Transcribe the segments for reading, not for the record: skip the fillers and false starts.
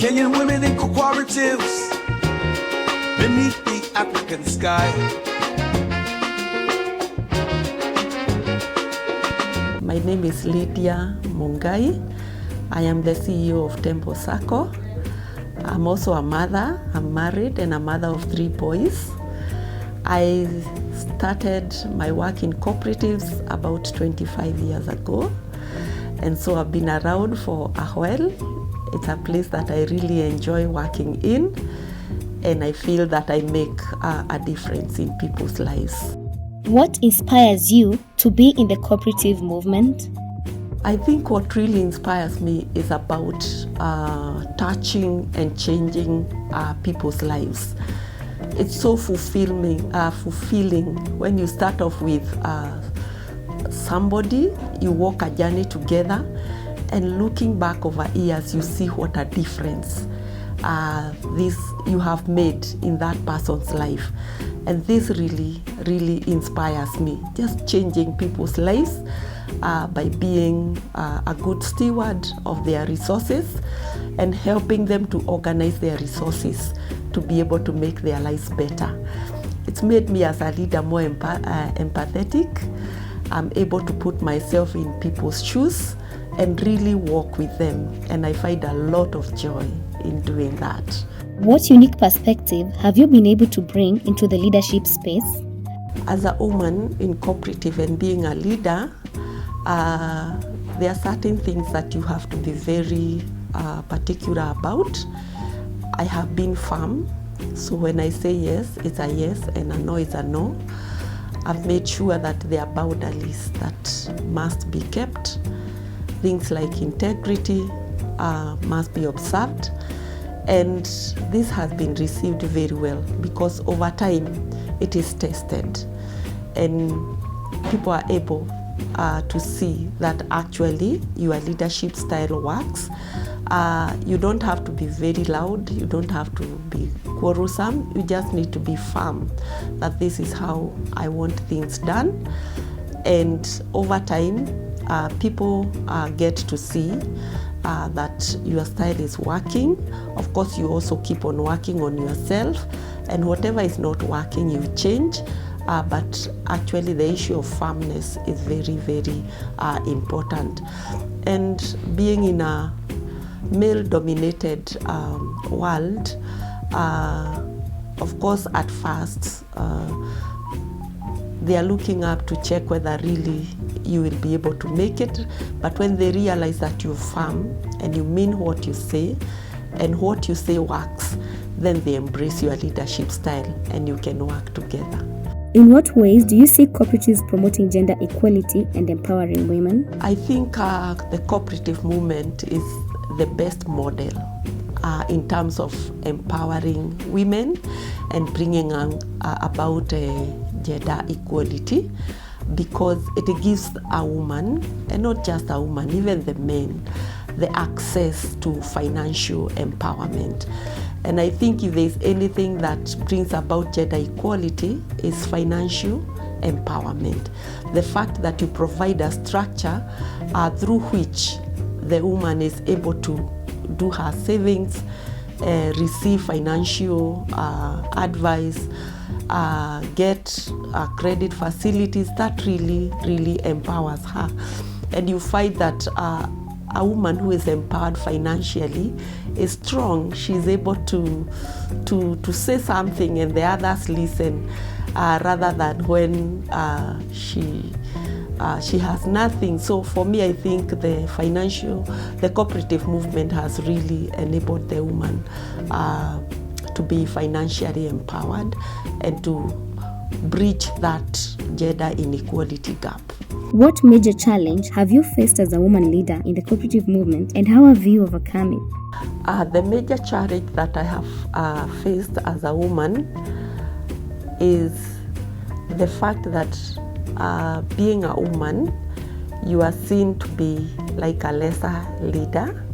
Kenyan women in cooperatives beneath the African sky. My name is Lydia Mungai. I am the CEO of TEMBO SACCO. I'm also a mother. I'm married and a mother of 3 boys. I started my work in cooperatives about 25 years ago. And so I've been around for a while. It's a place that I really enjoy working in, and I feel that I make a difference in people's lives. What inspires you to be in the cooperative movement? I think what really inspires me is about touching and changing people's lives. It's so fulfilling when you start off with somebody, you walk a journey together, and looking back over years, you see what a difference this you have made in that person's life. And this really, really inspires me, just changing people's lives by being a good steward of their resources and helping them to organize their resources to be able to make their lives better. It's made me as a leader more empathetic. I'm able to put myself in people's shoes and really walk with them, and I find a lot of joy in doing that. What unique perspective have you been able to bring into the leadership space? As a woman in cooperative and being a leader, there are certain things that you have to be very particular about. I have been firm, so when I say yes, it's a yes, and a no is a no. I've made sure that there are boundaries that must be kept. Things like integrity must be observed, and this has been received very well because over time it is tested and people are able to see that actually your leadership style works. You don't have to be very loud, you don't have to be quarrelsome, you just need to be firm that this is how I want things done. And over time, people get to see that your style is working. Of course, you also keep on working on yourself, and whatever is not working, you change. But actually, the issue of firmness is very, very important. And being in a male-dominated world, of course, at first, they are looking up to check whether really you will be able to make it. But when they realize that you're firm and you mean what you say and what you say works, then they embrace your leadership style and you can work together. In what ways do you see cooperatives promoting gender equality and empowering women? I think the cooperative movement is the best model in terms of empowering women and bringing about gender equality, because it gives a woman, and not just a woman, even the men, the access to financial empowerment. And I think if there's anything that brings about gender equality is financial empowerment. The fact that you provide a structure through which the woman is able to do her savings, receive financial advice, get credit facilities, that really empowers her. And you find that a woman who is empowered financially is strong. She's able to say something and the others listen, rather than when she has nothing. So for me, I think the cooperative movement has really enabled the woman to be financially empowered and to bridge that gender inequality gap. What major challenge have you faced as a woman leader in the cooperative movement, and how have you overcome it? The major challenge that I have faced as a woman is the fact that being a woman, you are seen to be like a lesser leader.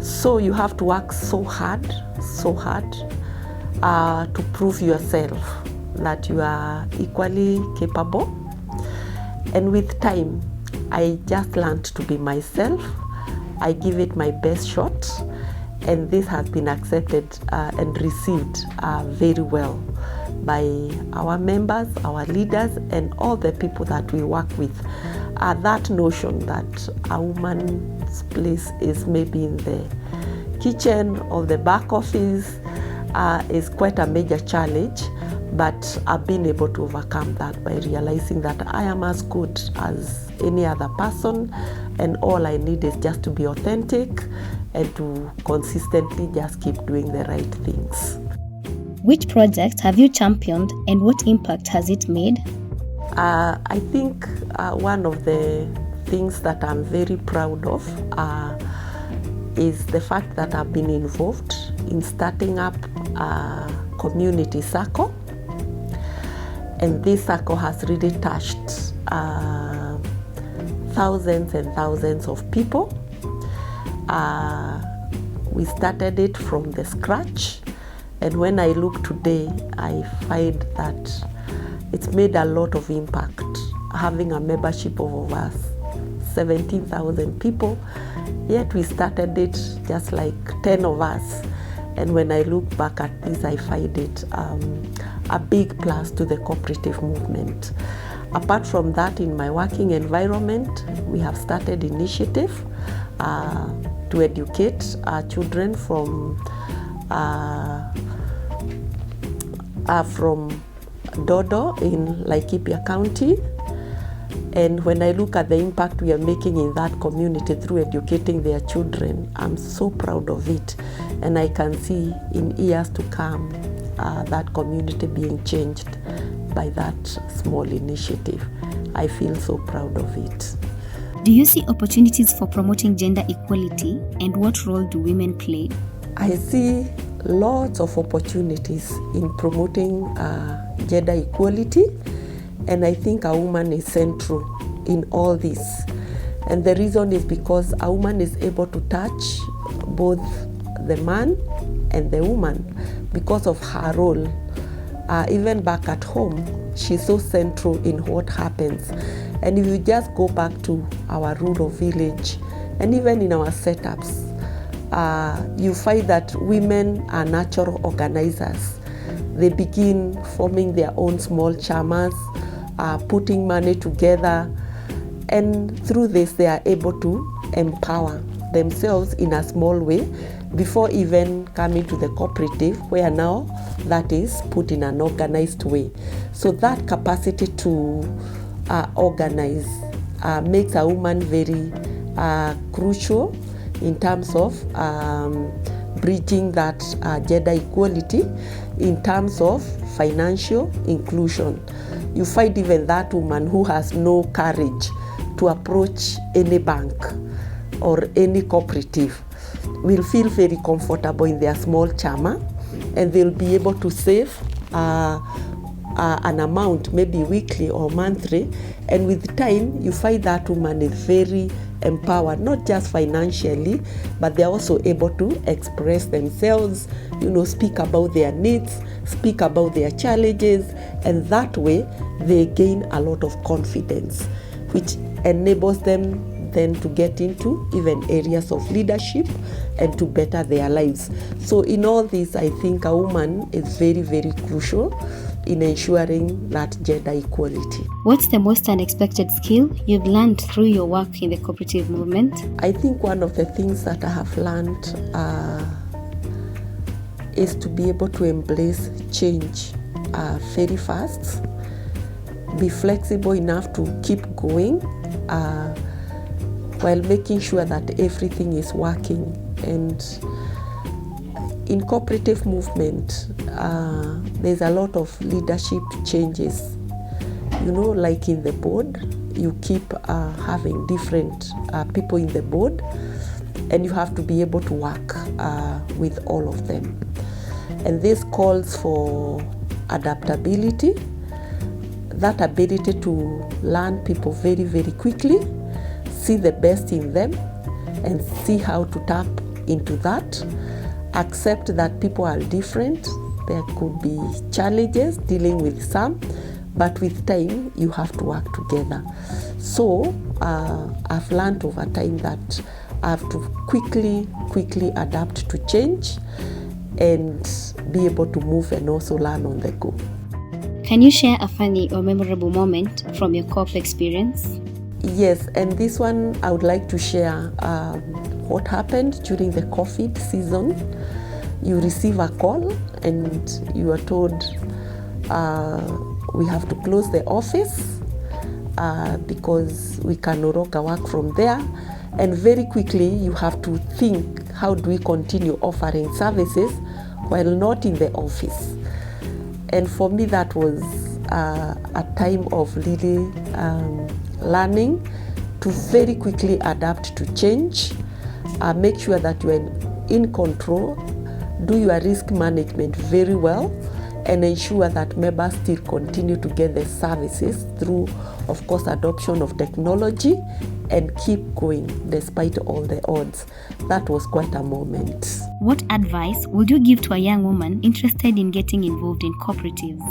So you have to work so hard to prove yourself that you are equally capable. And with time, I just learned to be myself. I give it my best shot, and this has been accepted and received very well by our members, our leaders, and all the people that we work with. That notion that a woman's place is maybe in the kitchen or the back office is quite a major challenge, but I've been able to overcome that by realizing that I am as good as any other person, and all I need is just to be authentic and to consistently just keep doing the right things. Which project have you championed and what impact has it made? I think one of the things that I'm very proud of is the fact that I've been involved in starting up a community SACCO. And this SACCO has really touched thousands and thousands of people. We started it from the scratch. And when I look today, I find that it's made a lot of impact, having a membership of over 17,000 people. Yet we started it just like 10 of us. And when I look back at this, I find it a big plus to the cooperative movement. Apart from that, in my working environment, we have started initiative to educate our children from Dodo in Laikipia County. And when I look at the impact we are making in that community through educating their children, I'm so proud of it. And I can see in years to come that community being changed by that small initiative. I feel so proud of it. Do you see opportunities for promoting gender equality, and what role do women play? I see lots of opportunities in promoting gender equality, and I think a woman is central in all this. And the reason is because a woman is able to touch both the man and the woman because of her role. Even back at home, she's so central in what happens. And if you just go back to our rural village, and even in our setups, you find that women are natural organizers. They begin forming their own small chamas, putting money together, and through this they are able to empower themselves in a small way before even coming to the cooperative, where now that is put in an organized way. So that capacity to organize makes a woman very crucial in terms of bridging that gender equality in terms of financial inclusion. You find even that woman who has no courage to approach any bank or any cooperative will feel very comfortable in their small chama, and they'll be able to save an amount, maybe weekly or monthly, and with time you find that woman is very empowered, not just financially, but they're also able to express themselves, speak about their needs, speak about their challenges, and that way they gain a lot of confidence, which enables them then to get into even areas of leadership and to better their lives. So in all this, I think a woman is very, very crucial in ensuring that gender equality. What's the most unexpected skill you've learned through your work in the cooperative movement? I think one of the things that I have learned is to be able to embrace change very fast, be flexible enough to keep going while making sure that everything is working. And in cooperative movement, there's a lot of leadership changes. Like in the board, you keep having different people in the board, and you have to be able to work with all of them. And this calls for adaptability, that ability to learn people very, very quickly, see the best in them, and see how to tap into that. Accept that people are different. There could be challenges dealing with some, but with time you have to work together. So I've learned over time that I have to quickly adapt to change and be able to move and also learn on the go. Can you share a funny or memorable moment from your co-op experience? Yes, and this one I would like to share what happened during the COVID season. You receive a call and you are told we have to close the office because we can no longer work from there. And very quickly you have to think, how do we continue offering services while not in the office? And for me that was a time of really learning to very quickly adapt to change, make sure that you are in control, do your risk management very well, and ensure that members still continue to get the services through, of course, adoption of technology, and keep going despite all the odds. That was quite a moment. What advice would you give to a young woman interested in getting involved in cooperatives?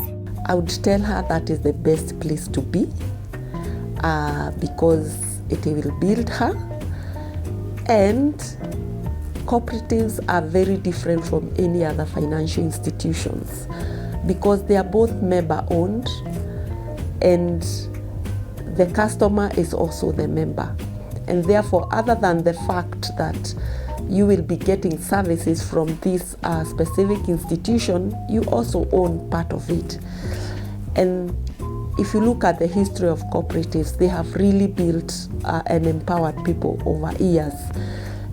I would tell her that is the best place to be because it will build her, and cooperatives are very different from any other financial institutions because they are both member owned and the customer is also the member. And therefore, other than the fact that you will be getting services from this specific institution, you also own part of it. And if you look at the history of cooperatives, they have really built and empowered people over years.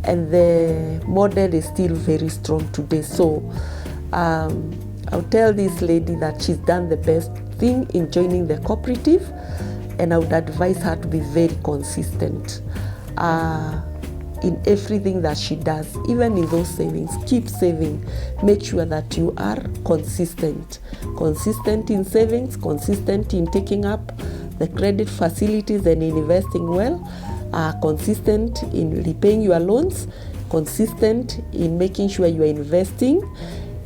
And the model is still very strong today. So I'll tell this lady that she's done the best thing in joining the cooperative, and I would advise her to be very consistent in everything that she does, even in those savings. Keep saving. Make sure that you are consistent. Consistent in savings, consistent in taking up the credit facilities and in investing well, consistent in repaying your loans, consistent in making sure you are investing.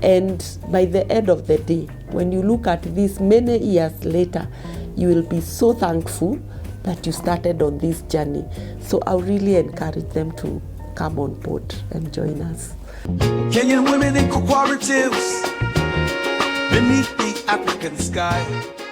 And by the end of the day, when you look at this many years later, you will be so thankful that you started on this journey. So I really encourage them to come on board and join us. Kenyan women in cooperatives beneath the African sky.